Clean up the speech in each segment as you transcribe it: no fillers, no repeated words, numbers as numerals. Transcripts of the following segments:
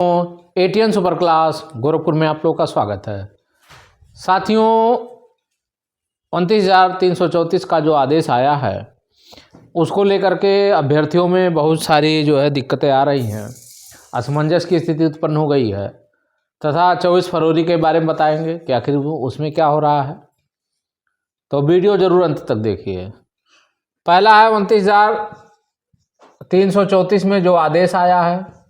ATN super class Gorakhpur में आप लोगों का स्वागत है। साथियों, 29,334 का जो आदेश आया है उसको लेकर के अभ्यर्थियों में बहुत सारी दिक्कतें आ रही हैं, असमंजस की स्थिति उत्पन्न हो गई है तथा 24 फरवरी के बारे में बताएंगे कि आखिर उसमें क्या हो रहा है। तो वीडियो ज़रूर अंत तक देखिए। पहला है 29,334 में जो आदेश आया है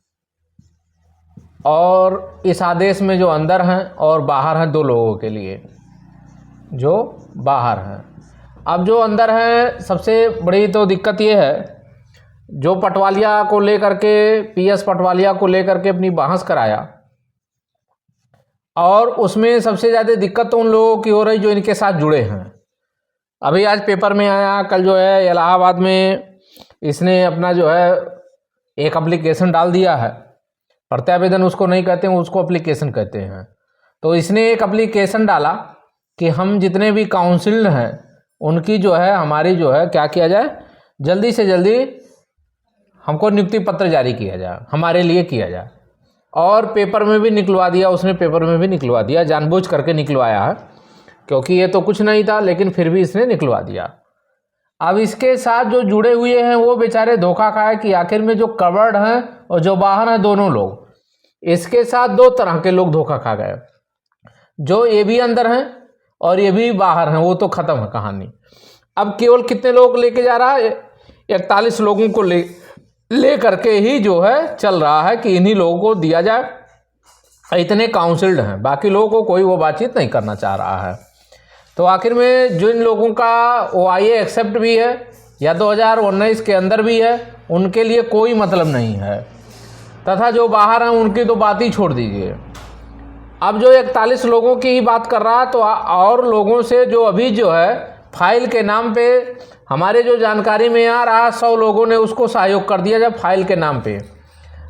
और इस आदेश में जो अंदर हैं और बाहर हैं दो लोगों के लिए जो बाहर हैं। अब जो अंदर हैं, सबसे बड़ी तो दिक्कत ये है, जो पटवालिया को लेकर के पीएस पटवालिया को लेकर के अपनी बहस कराया और उसमें सबसे ज़्यादा दिक्कत तो उन लोगों की हो रही जो इनके साथ जुड़े हैं। अभी आज पेपर में आया, कल इलाहाबाद में इसने अपना एक एप्लीकेशन डाल दिया है। प्रत्यावेदन उसको नहीं कहते हैं, उसको एप्लीकेशन कहते हैं। तो इसने एक एप्लीकेशन डाला कि हम जितने भी काउंसिल हैं उनकी हमारी क्या किया जाए, जल्दी से जल्दी हमको नियुक्ति पत्र जारी किया जाए, हमारे लिए किया जाए। और पेपर में भी निकलवा दिया उसने, पेपर में भी निकलवा दिया, जानबूझ करके निकलवाया है क्योंकि ये तो कुछ नहीं था, लेकिन फिर भी इसने निकलवा दिया। अब इसके साथ जो जुड़े हुए हैं वो बेचारे धोखा खाए कि आखिर में जो कवर्ड हैं और जो बाहर हैं दोनों लोग, इसके साथ दो तरह के लोग धोखा खा गए। जो ये भी अंदर हैं और ये भी बाहर हैं, वो तो ख़त्म है कहानी। अब केवल कितने लोग लेके जा रहा है? 41 लोगों को ले करके ही चल रहा है कि इन्हीं लोगों को दिया जाए। इतने काउंसिल्ड हैं, बाकी लोगों को कोई वो बातचीत नहीं करना चाह रहा है। तो आखिर में जिन लोगों का OIA एक्सेप्ट भी है या 2019 के अंदर भी है, उनके लिए कोई मतलब नहीं है, तथा जो बाहर हैं उनकी तो बात ही छोड़ दीजिए। अब जो 41 लोगों की ही बात कर रहा है, तो और लोगों से जो अभी फाइल के नाम पे हमारे जो जानकारी में आ रहा है, 100 लोगों ने उसको सहयोग कर दिया जब फाइल के नाम पे।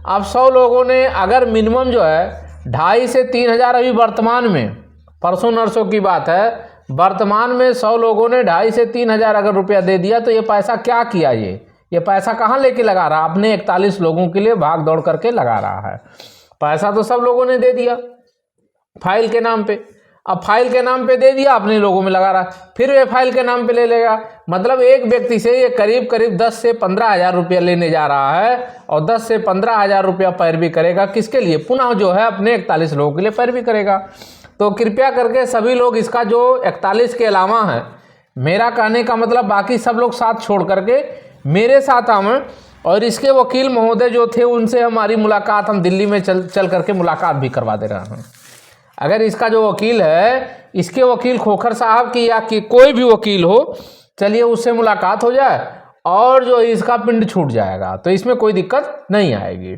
अब 100 लोगों ने अगर मिनिमम 2,500 से 3,000 अभी वर्तमान में, परसों नरसों की बात है, वर्तमान में 100 लोगों ने 2,500 से 3,000 अगर रुपया दे दिया, तो ये पैसा क्या किया? ये पैसा कहाँ लेके लगा रहा? अपने 41 लोगों के लिए भाग दौड़ करके लगा रहा है। पैसा तो सब लोगों ने दे दिया फाइल के नाम पे। अब फाइल के नाम पे दे दिया, अपने लोगों में लगा रहा, फिर ये फाइल के नाम पे ले लेगा। मतलब एक व्यक्ति से ये करीब 10 से 15,000 रुपया लेने जा रहा है और 10 से 15,000 रुपया पैरवी करेगा। किसके लिए? पुनः अपने 41 लोगों के लिए पैरवी करेगा। तो कृपया करके सभी लोग इसका 41 के अलावा है, मेरा कहने का मतलब बाकी सब लोग साथ छोड़ करके मेरे साथ आवें और इसके वकील महोदय जो थे उनसे हमारी मुलाकात, हम दिल्ली में चल करके मुलाकात भी करवा दे रहे हैं। अगर इसका जो वकील है, इसके वकील खोखर साहब की या कि कोई भी वकील हो, चलिए उससे मुलाकात हो जाए और इसका पिंड छूट जाएगा, तो इसमें कोई दिक्कत नहीं आएगी।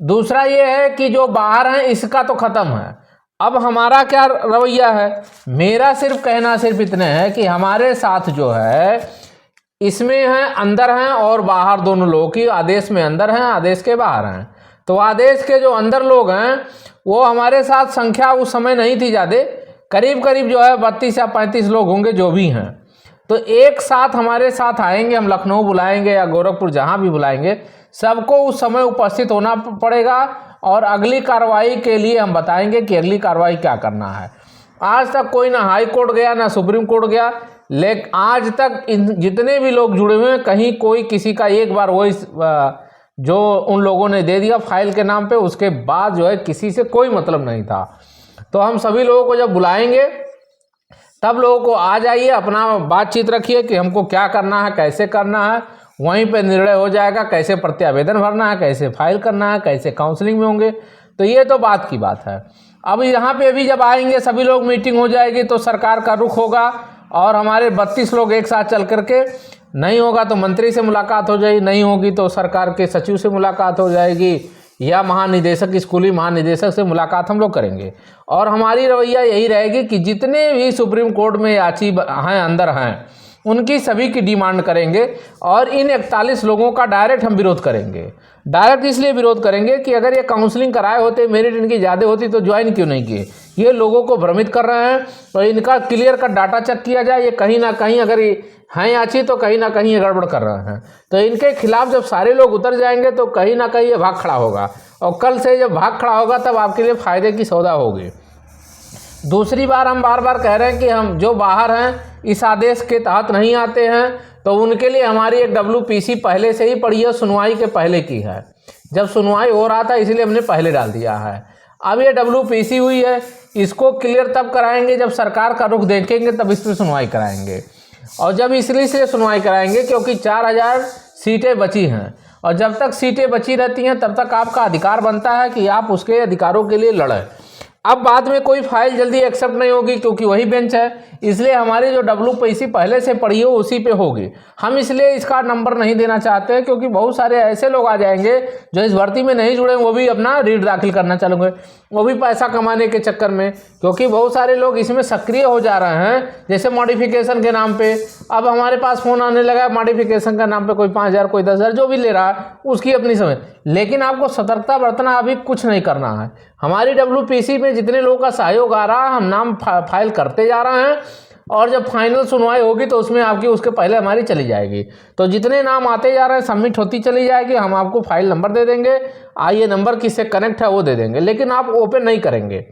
दूसरा ये है कि जो बाहर हैं इसका तो ख़त्म है। अब हमारा क्या रवैया है? मेरा सिर्फ कहना सिर्फ इतने है कि हमारे साथ इसमें हैं, अंदर हैं और बाहर दोनों लोग की, आदेश में अंदर हैं, आदेश के बाहर हैं। तो आदेश के जो अंदर लोग हैं वो हमारे साथ संख्या उस समय नहीं थी ज़्यादा, करीब 32 या 35 लोग होंगे जो भी हैं। तो एक साथ हमारे साथ आएंगे, हम लखनऊ बुलाएंगे या गोरखपुर जहाँ भी बुलाएंगे, सबको उस समय उपस्थित होना पड़ेगा और अगली कार्रवाई के लिए हम बताएंगे कि अगली कार्रवाई क्या करना है। आज तक कोई ना हाई कोर्ट गया ना सुप्रीम कोर्ट गया, लेकिन आज तक जितने भी लोग जुड़े हुए हैं, कहीं कोई किसी का एक बार जो उन लोगों ने दे दिया फाइल के नाम पे, उसके बाद किसी से कोई मतलब नहीं था। तो हम सभी लोगों को जब बुलाएंगे तब लोगों को आ जाइए, अपना बातचीत रखिए कि हमको क्या करना है, कैसे करना है, वहीं पे निर्णय हो जाएगा। कैसे प्रत्यावेदन भरना है, कैसे फाइल करना है, कैसे काउंसलिंग में होंगे, तो ये तो बात की बात है। अब यहाँ पे अभी जब आएंगे सभी लोग, मीटिंग हो जाएगी तो सरकार का रुख होगा और हमारे 32 लोग एक साथ चल करके, नहीं होगा तो मंत्री से मुलाकात हो जाएगी, नहीं होगी तो सरकार के सचिव से मुलाकात हो जाएगी या महानिदेशक, स्कूली महानिदेशक से मुलाकात हम लोग करेंगे। और हमारी रवैया यही रहेगी कि जितने भी सुप्रीम कोर्ट में याची हैं, अंदर हैं, उनकी सभी की डिमांड करेंगे और इन 41 लोगों का डायरेक्ट हम विरोध करेंगे। डायरेक्ट इसलिए विरोध करेंगे कि अगर ये काउंसलिंग कराए होते, मेरिट इनकी ज़्यादा होती तो ज्वाइन क्यों नहीं किए, ये लोगों को भ्रमित कर रहे हैं। और इनका क्लियर कट डाटा चेक किया जाए, ये कहीं ना कहीं अगर हैं अच्छी तो कहीं ना कहीं ये गड़बड़ कर रहे हैं। तो इनके खिलाफ जब सारे लोग उतर जाएंगे तो कहीं ना कहीं ये भाग खड़ा होगा, और कल से जब भाग खड़ा होगा तब आपके लिए फ़ायदे की सौदा होगी। दूसरी बार हम बार बार कह रहे हैं कि हम जो बाहर हैं इस आदेश के तहत नहीं आते हैं, तो उनके लिए हमारी एक WPC पहले से ही पड़ी है, सुनवाई के पहले की है। जब सुनवाई हो रहा था इसलिए हमने पहले डाल दिया है। अब ये WPC हुई है, इसको क्लियर तब कराएंगे जब सरकार का रुख देखेंगे, तब इस पर सुनवाई कराएंगे। और जब इसलिए सुनवाई कराएंगे क्योंकि 4000 सीटें बची हैं, और जब तक सीटें बची रहती हैं तब तक आपका अधिकार बनता है कि आप उसके अधिकारों के लिए लड़ें। अब बाद में कोई फाइल जल्दी एक्सेप्ट नहीं होगी क्योंकि वही बेंच है, इसलिए हमारी जो WPC पहले से पड़ी हो उसी पे होगी। हम इसलिए इसका नंबर नहीं देना चाहते क्योंकि बहुत सारे ऐसे लोग आ जाएंगे जो इस भर्ती में नहीं जुड़े, वो भी अपना रीट दाखिल करना चालूंगे, वो भी पैसा कमाने के चक्कर में। क्योंकि बहुत सारे लोग इसमें सक्रिय हो जा रहे हैं, जैसे मॉडिफिकेशन के नाम पे। अब हमारे पास फ़ोन आने लगा मॉडिफिकेशन का नाम पे, कोई 5000 कोई 10,000 जो भी ले रहा है उसकी अपनी समझ। लेकिन आपको सतर्कता बरतना, अभी कुछ नहीं करना है। हमारी WPC में जितने लोगों का सहयोग आ रहा है हम नाम फाइल करते जा रहे हैं, और जब फाइनल सुनवाई होगी तो उसमें आपकी उसके पहले हमारी चली जाएगी। तो जितने नाम आते जा रहे हैं सबमिट होती चली जाएगी, हम आपको फाइल नंबर दे देंगे, ये नंबर किससे कनेक्ट है वो दे देंगे। लेकिन आप ओपन नहीं करेंगे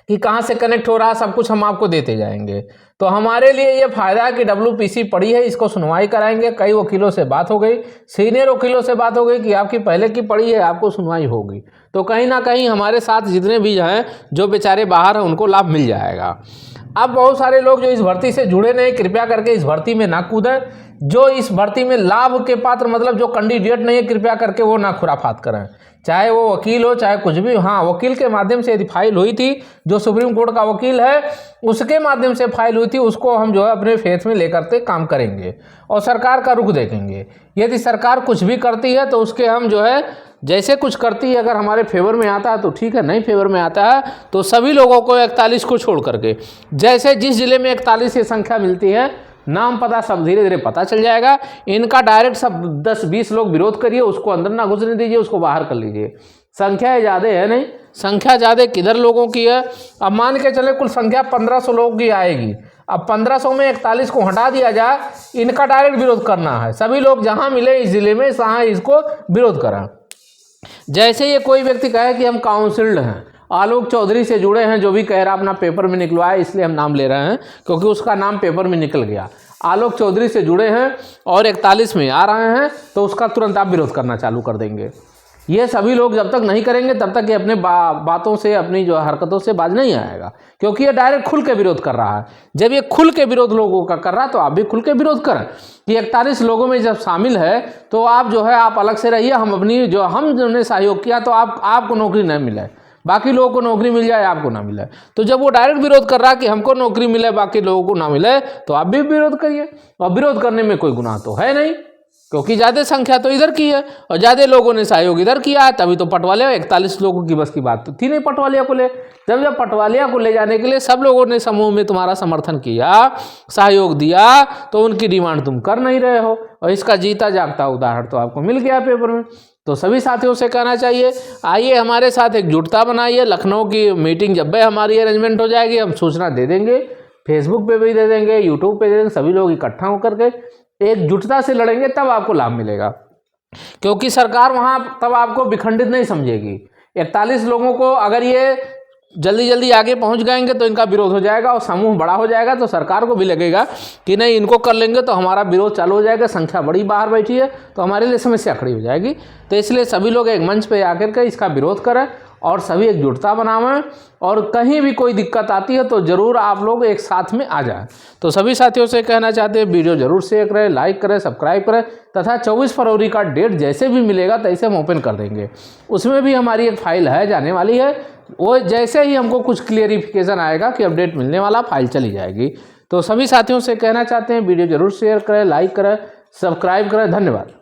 कि कहाँ से कनेक्ट हो रहा है, सब कुछ हम आपको देते जाएंगे। तो हमारे लिए ये फ़ायदा है कि WPC पड़ी है, इसको सुनवाई कराएंगे। कई वकीलों से बात हो गई, सीनियर वकीलों से बात हो गई कि आपकी पहले की पड़ी है, आपको सुनवाई होगी। तो कहीं ना कहीं हमारे साथ जितने भी हैं जो बेचारे बाहर हैं उनको लाभ मिल जाएगा। अब बहुत सारे लोग जो इस भर्ती से जुड़े नहीं, कृपया करके इस भर्ती में ना कूदें। जो इस भर्ती में लाभ के पात्र, मतलब जो कैंडिडेट नहीं है, कृपया करके वो ना खुराफात करें, चाहे वो वकील हो चाहे कुछ भी। हाँ, वकील के माध्यम से यदि फाइल हुई थी, जो सुप्रीम कोर्ट का वकील है उसके माध्यम से फाइल हुई थी, उसको हम जो है अपने फेथ में लेकर के काम करेंगे और सरकार का रुख देखेंगे। यदि सरकार कुछ भी करती है तो उसके हम जो है जैसे कुछ करती है, अगर हमारे फेवर में आता है तो ठीक है, नहीं फेवर में आता है तो सभी लोगों को 41 को छोड़ करके, जैसे जिस जिले में 41 की संख्या मिलती है, नाम पता सब धीरे धीरे पता चल जाएगा। इनका डायरेक्ट सब 10-20 लोग विरोध करिए, उसको अंदर ना घुसने दीजिए, उसको बाहर कर लीजिए। संख्या ज़्यादा है नहीं, संख्या ज़्यादा किधर लोगों की है। अब मान के चले कुल संख्या 1500 लोगों की आएगी, अब 1500 में 41 को हटा दिया जाए, इनका डायरेक्ट विरोध करना है। सभी लोग जहाँ मिले इस जिले में जहाँ इसको विरोध करें। जैसे ये कोई व्यक्ति कहे कि हम काउंसिल्ड हैं, आलोक चौधरी से जुड़े हैं, जो भी कह रहा अपना पेपर में निकलवाया, इसलिए हम नाम ले रहे हैं क्योंकि उसका नाम पेपर में निकल गया। आलोक चौधरी से जुड़े हैं और 41 में आ रहे हैं तो उसका तुरंत आप विरोध करना चालू कर देंगे। ये सभी लोग जब तक नहीं करेंगे तब तक ये अपने बातों से, अपनी जो हरकतों से बाज नहीं आएगा, क्योंकि ये डायरेक्ट खुल के विरोध कर रहा है। जब ये खुल के विरोध लोगों का कर रहा है तो आप भी खुल के विरोध करें कि 41 लोगों में जब शामिल है तो आप जो है आप अलग से रहिए, हम अपनी जो हमने सहयोग किया तो आपको नौकरी नहीं मिले, बाकी लोगों को नौकरी मिल जाए, आपको ना मिले। तो जब वो डायरेक्ट विरोध कर रहा है कि हमको नौकरी मिले बाकी लोगों को ना मिले, तो आप भी विरोध करिए। और विरोध करने में कोई गुनाह तो है नहीं, क्योंकि ज़्यादा संख्या तो इधर की है और ज़्यादा लोगों ने सहयोग इधर किया है। तभी तो पटवालिया 41 लोगों की बस की बात तो थी नहीं पटवालिया को ले। जब पटवालिया को ले जाने के लिए सब लोगों ने समूह में तुम्हारा समर्थन किया, सहयोग दिया, तो उनकी डिमांड तुम कर नहीं रहे हो। और इसका जीता जागता उदाहरण तो आपको मिल गया पेपर में। तो सभी साथियों से कहना चाहिए, आइए हमारे साथ एकजुटता बनाइए। लखनऊ की मीटिंग जब भी हमारी अरेंजमेंट हो जाएगी हम सूचना दे देंगे, फेसबुक पे भी दे देंगे, यूट्यूब पे दे देंगे। सभी लोग इकट्ठा होकर के एकजुटता से लड़ेंगे तब आपको लाभ मिलेगा, क्योंकि सरकार वहाँ तब आपको विखंडित नहीं समझेगी। 41 लोगों को अगर ये जल्दी जल्दी आगे पहुँच जाएंगे तो इनका विरोध हो जाएगा और समूह बड़ा हो जाएगा, तो सरकार को भी लगेगा कि नहीं इनको कर लेंगे तो हमारा विरोध चालू हो जाएगा, संख्या बड़ी बाहर बैठी है तो हमारे लिए समस्या खड़ी हो जाएगी। तो इसलिए सभी लोग एक मंच पे आकर के इसका विरोध करें और सभी एकजुटता बनावें, और कहीं भी कोई दिक्कत आती है तो ज़रूर आप लोग एक साथ में आ जाएं। तो सभी साथियों से कहना चाहते हैं वीडियो ज़रूर शेयर करें, लाइक करें, सब्सक्राइब करें, तथा 24 फरवरी का डेट जैसे भी मिलेगा तैसे हम ओपन कर देंगे। उसमें भी हमारी एक फ़ाइल है जाने वाली है, वो जैसे ही हमको कुछ क्लियरिफिकेशन आएगा कि अपडेट मिलने वाला, फाइल चली जाएगी। तो सभी साथियों से कहना चाहते हैं वीडियो ज़रूर शेयर करें, लाइक करें, सब्सक्राइब करें। धन्यवाद।